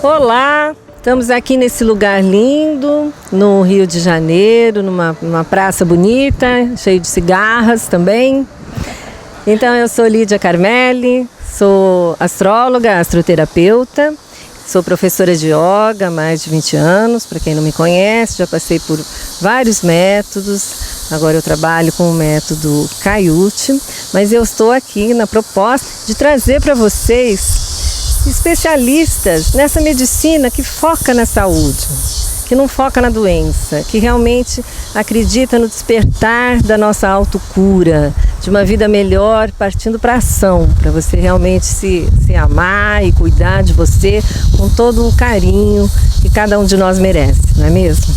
Olá, estamos aqui nesse lugar lindo, no Rio de Janeiro, numa praça bonita, cheio de cigarras também. Então eu sou Lídia Carmelli, sou astróloga, astroterapeuta, sou professora de yoga há mais de 20 anos, para quem não me conhece, já passei por vários métodos, agora eu trabalho com o método Kayut, mas eu estou aqui na proposta de trazer para vocês especialistas nessa medicina que foca na saúde, que não foca na doença, que realmente acredita no despertar da nossa autocura, de uma vida melhor, partindo para a ação, para você realmente se amar e cuidar de você com todo o carinho que cada um de nós merece, não é mesmo?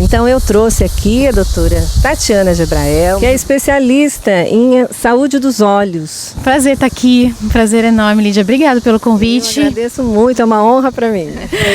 Então eu trouxe aqui a doutora Tatiana Gebrael, que é especialista em saúde dos olhos. Prazer estar aqui, um prazer enorme, Lídia. Obrigada pelo convite. Eu agradeço muito, é uma honra para mim.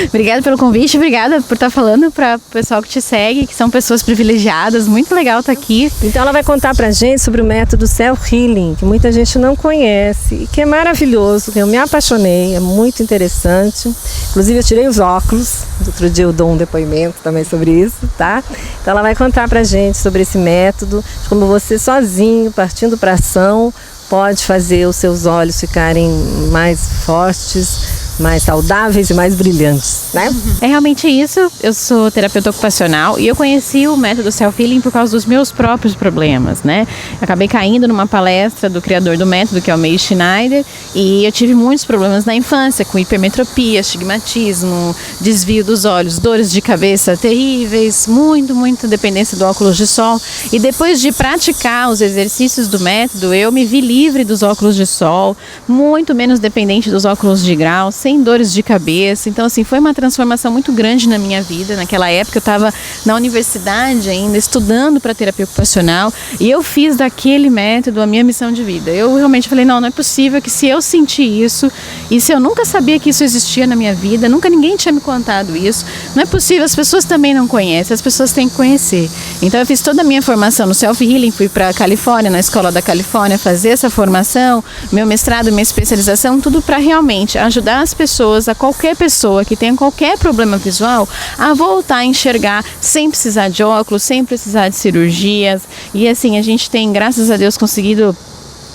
Obrigada pelo convite, obrigada por estar falando para o pessoal que te segue, que são pessoas privilegiadas, muito legal estar aqui. Então ela vai contar pra gente sobre o método Self-Healing, que muita gente não conhece e que é maravilhoso, que eu me apaixonei, é muito interessante. Inclusive eu tirei os óculos, outro dia eu dou um depoimento também sobre isso, tá? Então ela vai contar pra gente sobre esse método, de como você sozinho, partindo pra ação, pode fazer os seus olhos ficarem mais fortes, mais saudáveis e mais brilhantes, né? É realmente isso. Eu sou terapeuta ocupacional e eu conheci o método Self-Healing por causa dos meus próprios problemas, né? Eu acabei caindo numa palestra do criador do método, que é o Meir Schneider, e eu tive muitos problemas na infância, com hipermetropia, astigmatismo, desvio dos olhos, dores de cabeça terríveis, muita dependência do óculos de sol. E depois de praticar os exercícios do método, eu me vi livre dos óculos de sol, muito menos dependente dos óculos de grau, sem dores de cabeça. Então, assim, foi uma transformação muito grande na minha vida. Naquela época eu estava na universidade ainda, estudando para terapia ocupacional, e eu fiz daquele método a minha missão de vida. Eu realmente falei, não é possível que se eu senti isso, e se eu nunca sabia que isso existia na minha vida, nunca ninguém tinha me contado isso, não é possível, as pessoas também não conhecem, as pessoas têm que conhecer. Então eu fiz toda a minha formação no Self-Healing, fui para a Califórnia, na Escola da Califórnia, fazer essa formação, meu mestrado, minha especialização, tudo para realmente ajudar as pessoas, a qualquer pessoa que tenha qualquer problema visual, a voltar a enxergar sem precisar de óculos, sem precisar de cirurgias. E assim, a gente tem, graças a Deus, conseguido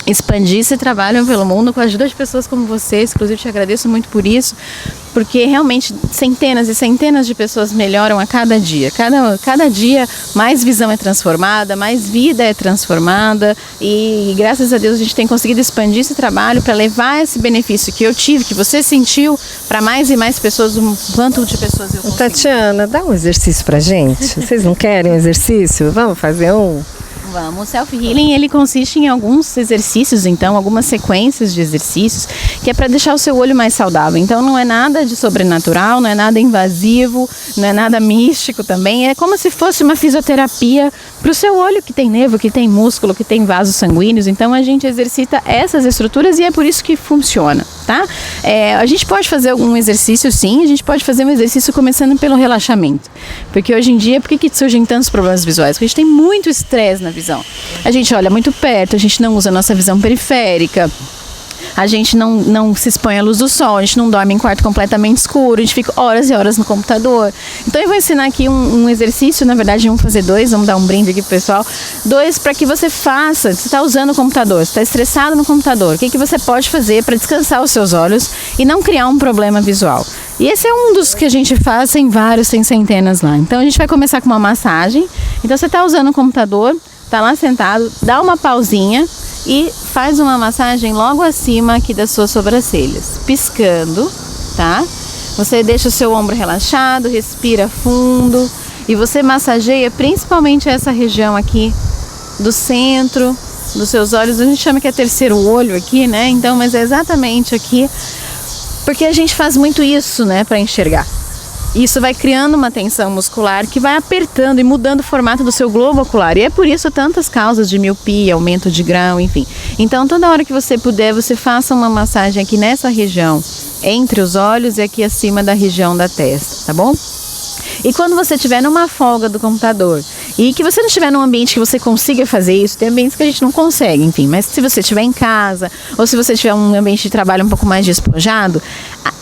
expandir esse trabalho pelo mundo com a ajuda de pessoas como vocês. Inclusive te agradeço muito por isso, porque realmente centenas e centenas de pessoas melhoram a cada dia. Cada dia mais visão é transformada, mais vida é transformada, e graças a Deus a gente tem conseguido expandir esse trabalho para levar esse benefício que eu tive, que você sentiu, para mais e mais pessoas, um quanto de pessoas eu consegui. Tatiana, dá um exercício pra gente. Vocês não querem um exercício? Vamos fazer um? Vamos. O Self-Healing, ele consiste em alguns exercícios, então, algumas sequências de exercícios, que é para deixar o seu olho mais saudável. Então, não é nada de sobrenatural, não é nada invasivo, não é nada místico também. É como se fosse uma fisioterapia para o seu olho, que tem nervo, que tem músculo, que tem vasos sanguíneos. Então, a gente exercita essas estruturas e é por isso que funciona, tá? A gente pode fazer algum exercício, sim. A gente pode fazer um exercício começando pelo relaxamento. Porque hoje em dia, por que surgem tantos problemas visuais? Porque a gente tem muito estresse na visão. A gente olha muito perto, a gente não usa a nossa visão periférica, a gente não se expõe à luz do sol, a gente não dorme em quarto completamente escuro, a gente fica horas e horas no computador. Então eu vou ensinar aqui um exercício, na verdade vamos fazer dois, vamos dar um brinde aqui pro pessoal, dois para que você faça. Você está usando o computador, você está estressado no computador, o que você pode fazer para descansar os seus olhos e não criar um problema visual? E esse é um dos que a gente faz, tem vários, tem centenas lá. Então a gente vai começar com uma massagem. Então você está usando o computador, tá lá sentado, dá uma pausinha e faz uma massagem logo acima aqui das suas sobrancelhas, piscando, tá? Você deixa o seu ombro relaxado, respira fundo e você massageia principalmente essa região aqui do centro dos seus olhos. A gente chama que é terceiro olho aqui, né? Então, mas é exatamente aqui, porque a gente faz muito isso, né, para enxergar. Isso vai criando uma tensão muscular que vai apertando e mudando o formato do seu globo ocular. E é por isso tantas causas de miopia, aumento de grau, enfim. Então, toda hora que você puder, você faça uma massagem aqui nessa região, entre os olhos e aqui acima da região da testa, tá bom? E quando você estiver numa folga do computador e que você não estiver num ambiente que você consiga fazer isso, tem ambientes que a gente não consegue, enfim, mas se você estiver em casa ou se você tiver um ambiente de trabalho um pouco mais despojado,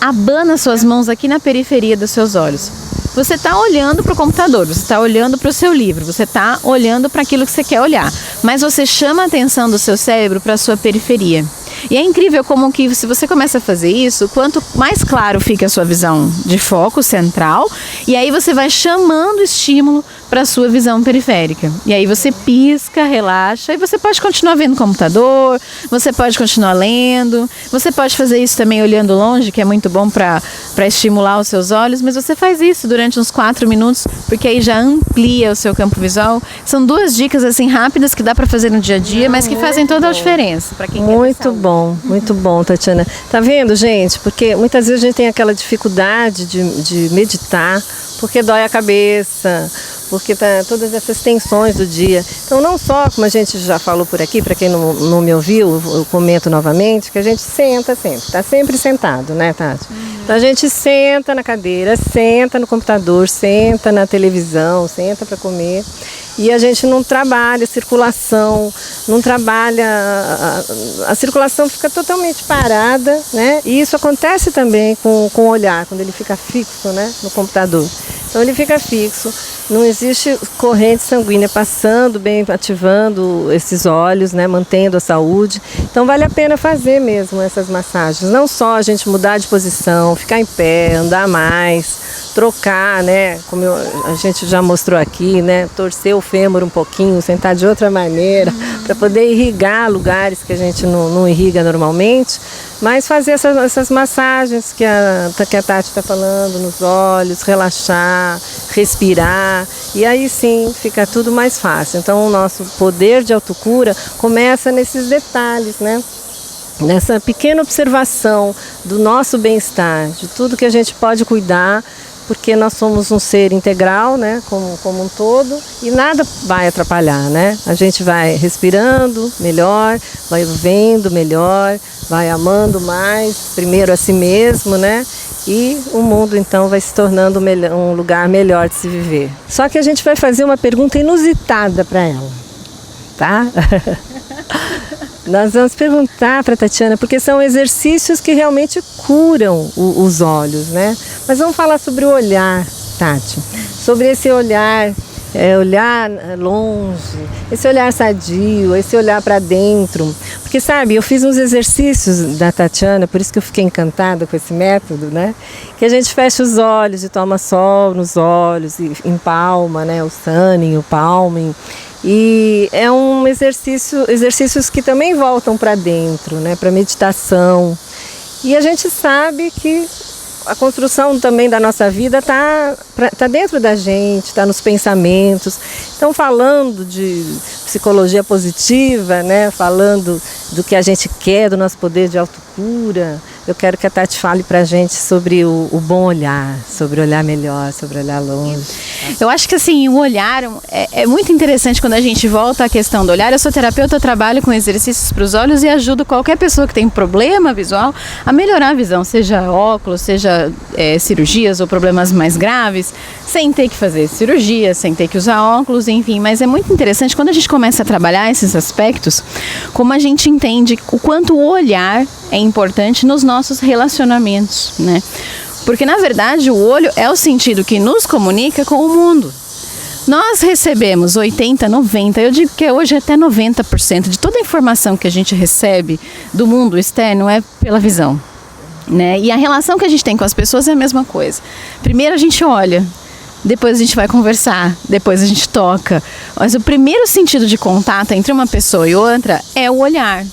abana suas mãos aqui na periferia dos seus olhos. Você está olhando para o computador, você está olhando para o seu livro, você está olhando para aquilo que você quer olhar, mas você chama a atenção do seu cérebro para a sua periferia. E é incrível como que se você começa a fazer isso, quanto mais claro fica a sua visão de foco central, e aí você vai chamando estímulo para a sua visão periférica. E aí você pisca, relaxa, e você pode continuar vendo o computador, você pode continuar lendo, você pode fazer isso também olhando longe, que é muito bom para estimular os seus olhos, mas você faz isso durante uns 4 minutos, porque aí já amplia o seu campo visual. São 2 dicas assim rápidas que dá para fazer no dia a dia, mas que fazem toda a diferença para quem quer muito bom, Tatiana. Tá vendo, gente? Porque muitas vezes a gente tem aquela dificuldade de meditar, porque dói a cabeça, porque tá todas essas tensões do dia. Então, não só, como a gente já falou por aqui, para quem não me ouviu, eu comento novamente, que a gente senta sempre, está sempre sentado, né, Tati? Então, a gente senta na cadeira, senta no computador, senta na televisão, senta para comer, e a gente não trabalha a circulação, não trabalha, a circulação fica totalmente parada, né? E isso acontece também com o olhar, quando ele fica fixo, né, no computador. Então ele fica fixo, não existe corrente sanguínea passando bem, ativando esses olhos, né, mantendo a saúde. Então vale a pena fazer mesmo essas massagens. Não só a gente mudar de posição, ficar em pé, andar mais, trocar, né, como a gente já mostrou aqui, né, torcer o fêmur um pouquinho, sentar de outra maneira, para poder irrigar lugares que a gente não irriga normalmente. Mas fazer essas massagens que a Tati está falando nos olhos, relaxar, respirar, e aí sim fica tudo mais fácil. Então o nosso poder de autocura começa nesses detalhes, né? Nessa pequena observação do nosso bem-estar, de tudo que a gente pode cuidar, porque nós somos um ser integral, né, como um todo, e nada vai atrapalhar, né? A gente vai respirando melhor, vai vendo melhor, vai amando mais, primeiro a si mesmo, né? E o mundo então vai se tornando um lugar melhor de se viver. Só que a gente vai fazer uma pergunta inusitada para ela, tá? Nós vamos perguntar para a Tatiana, porque são exercícios que realmente curam os olhos, né? Mas vamos falar sobre o olhar, Tati. Sobre esse olhar, olhar longe, esse olhar sadio, esse olhar para dentro. Porque, sabe, eu fiz uns exercícios da Tatiana, por isso que eu fiquei encantada com esse método, né? Que a gente fecha os olhos e toma sol nos olhos, e empalma, né? O sunning, o palming. E é um exercícios que também voltam para dentro, né, para meditação. E a gente sabe que a construção também da nossa vida tá dentro da gente, está nos pensamentos. Então, falando de psicologia positiva, né, falando do que a gente quer, do nosso poder de autocura, eu quero que a Tati fale para a gente sobre o bom olhar, sobre olhar melhor, sobre olhar longe. Eu acho que assim, o olhar é muito interessante quando a gente volta à questão do olhar. Eu sou terapeuta, eu trabalho com exercícios para os olhos e ajudo qualquer pessoa que tem problema visual a melhorar a visão, seja óculos, seja cirurgias ou problemas mais graves, sem ter que fazer cirurgia, sem ter que usar óculos, enfim. Mas é muito interessante quando a gente começa a trabalhar esses aspectos, como a gente entende o quanto o olhar é importante nos nossos relacionamentos, né? Porque, na verdade, o olho é o sentido que nos comunica com o mundo. Nós recebemos 80%, 90%, eu digo que hoje até 90% de toda a informação que a gente recebe do mundo externo é pela visão, né? E a relação que a gente tem com as pessoas é a mesma coisa. Primeiro a gente olha, depois a gente vai conversar, depois a gente toca. Mas o primeiro sentido de contato entre uma pessoa e outra é o olhar.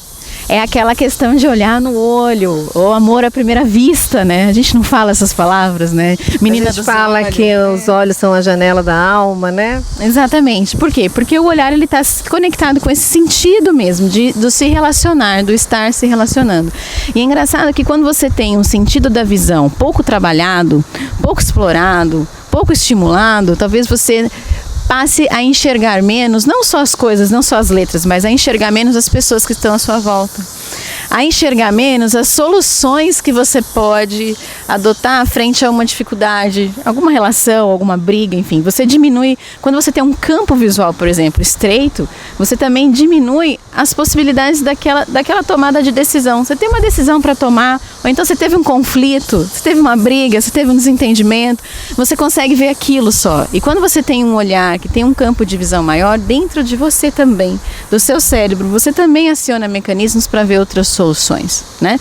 É aquela questão de olhar no olho, ou amor à primeira vista, né? A gente não fala essas palavras, né? Menina, a gente fala olhos, que os olhos são a janela da alma, né? Exatamente. Por quê? Porque o olhar ele está conectado com esse sentido mesmo do se relacionar, do estar se relacionando. E é engraçado que quando você tem um sentido da visão pouco trabalhado, pouco explorado, pouco estimulado, talvez você passe a enxergar menos, não só as coisas, não só as letras, mas a enxergar menos as pessoas que estão à sua volta. a enxergar menos as soluções que você pode adotar frente a uma dificuldade, alguma relação, alguma briga, enfim. Você diminui, quando você tem um campo visual, por exemplo, estreito, você também diminui as possibilidades daquela tomada de decisão. Você tem uma decisão para tomar, ou então você teve um conflito, você teve uma briga, você teve um desentendimento, você consegue ver aquilo só. E quando você tem um olhar que tem um campo de visão maior, dentro de você também, do seu cérebro, você também aciona mecanismos para ver outras soluções, né?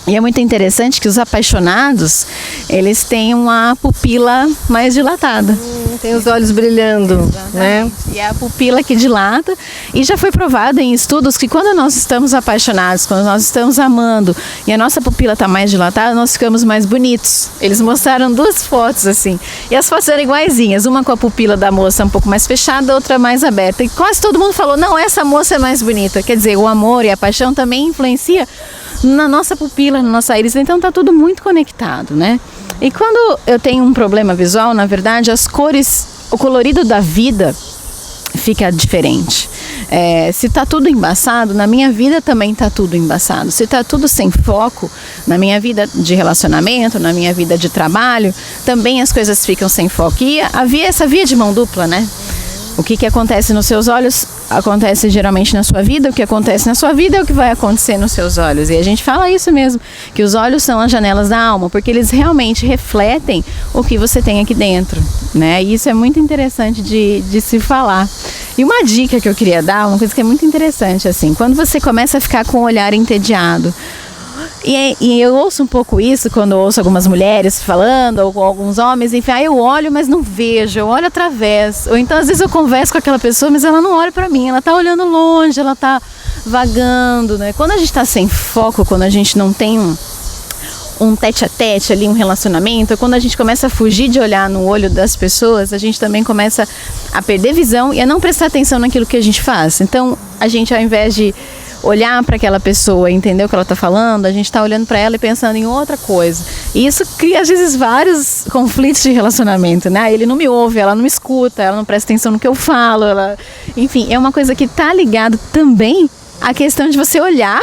E é muito interessante que os apaixonados, eles têm uma pupila mais dilatada. Tem os olhos brilhando, né? E é a pupila que dilata, e já foi provado em estudos que quando nós estamos apaixonados, quando nós estamos amando, e a nossa pupila está mais dilatada, nós ficamos mais bonitos. Eles mostraram 2 fotos assim, e as fotos eram iguaizinhas, uma com a pupila da moça um pouco mais fechada, outra mais aberta. E quase todo mundo falou, não, essa moça é mais bonita. Quer dizer, o amor e a paixão também influencia na nossa pupila, na nossa íris, então está tudo muito conectado, né? E quando eu tenho um problema visual, na verdade, as cores, o colorido da vida fica diferente. Se está tudo embaçado, na minha vida também está tudo embaçado. Se está tudo sem foco, na minha vida de relacionamento, na minha vida de trabalho, também as coisas ficam sem foco. E essa via de mão dupla, né? O que acontece nos seus olhos acontece geralmente na sua vida, o que acontece na sua vida é o que vai acontecer nos seus olhos. E a gente fala isso mesmo, que os olhos são as janelas da alma, porque eles realmente refletem o que você tem aqui dentro, né? E isso é muito interessante de se falar. E uma dica que eu queria dar, uma coisa que é muito interessante, assim, quando você começa a ficar com o olhar entediado, e eu ouço um pouco isso quando eu ouço algumas mulheres falando, ou alguns homens, enfim, eu olho, mas não vejo, eu olho através. Ou então, às vezes, eu converso com aquela pessoa, mas ela não olha para mim, ela tá olhando longe, ela tá vagando, né? Quando a gente tá sem foco, quando a gente não tem um tete-a-tete ali, um relacionamento, quando a gente começa a fugir de olhar no olho das pessoas, a gente também começa a perder visão e a não prestar atenção naquilo que a gente faz. Então, a gente, ao invés de olhar para aquela pessoa e entender o que ela está falando, a gente está olhando para ela e pensando em outra coisa. E isso cria, às vezes, vários conflitos de relacionamento, né? Ele não me ouve, ela não me escuta, ela não presta atenção no que eu falo, enfim, é uma coisa que está ligado também à questão de você olhar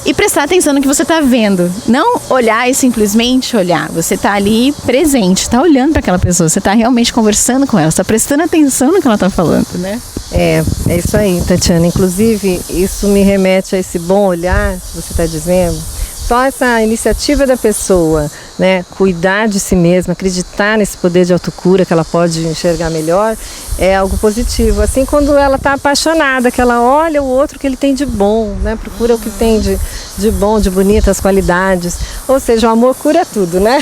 e prestar atenção no que você está vendo. Não olhar e simplesmente olhar. Você está ali presente, está olhando para aquela pessoa, você está realmente conversando com ela, está prestando atenção no que ela está falando, né? É isso aí, Tatiana. Inclusive, isso me remete a esse bom olhar que você está dizendo. Só essa iniciativa da pessoa, né, cuidar de si mesma, acreditar nesse poder de autocura que ela pode enxergar melhor, é algo positivo. Assim, quando ela está apaixonada, que ela olha o outro que ele tem de bom, né, procura o que tem de bom, de bonito, as qualidades. Ou seja, o amor cura tudo, né?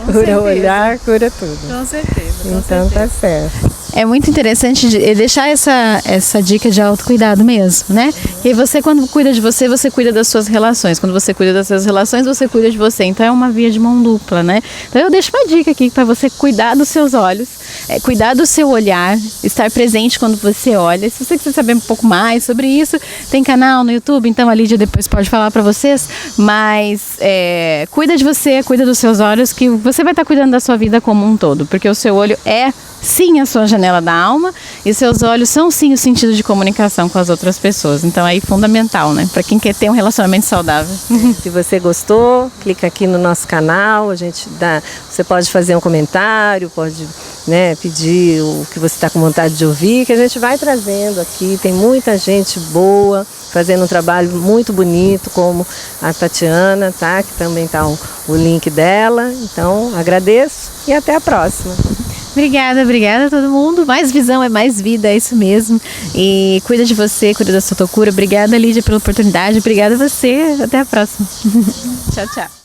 Cura o olhar, cura tudo. Com certeza. Então tá certo. É muito interessante deixar essa dica de autocuidado mesmo, né? E você, quando cuida de você, você cuida das suas relações. Quando você cuida das suas relações, você cuida de você. Então é uma via de mão dupla, né? Então eu deixo uma dica aqui para você cuidar dos seus olhos, cuidar do seu olhar, estar presente quando você olha. Se você quiser saber um pouco mais sobre isso, tem canal no YouTube, então a Lídia depois pode falar para vocês. Mas cuida de você, cuida dos seus olhos, que você vai estar cuidando da sua vida como um todo. Porque o seu olho é sim a sua janela da alma e seus olhos são sim o sentido de comunicação com as outras pessoas. Então é fundamental, né? Para quem quer ter um relacionamento saudável. Se você gostou, clica aqui no nosso canal, você pode fazer um comentário, pode, né, pedir o que você está com vontade de ouvir, que a gente vai trazendo aqui. Tem muita gente boa fazendo um trabalho muito bonito, como a Tatiana, tá? Que também está o link dela. Então agradeço e até a próxima. Obrigada a todo mundo. Mais visão é mais vida, é isso mesmo. E cuida de você, cuida da sua autocura. Obrigada, Lídia, pela oportunidade. Obrigada a você. Até a próxima. Tchau, tchau.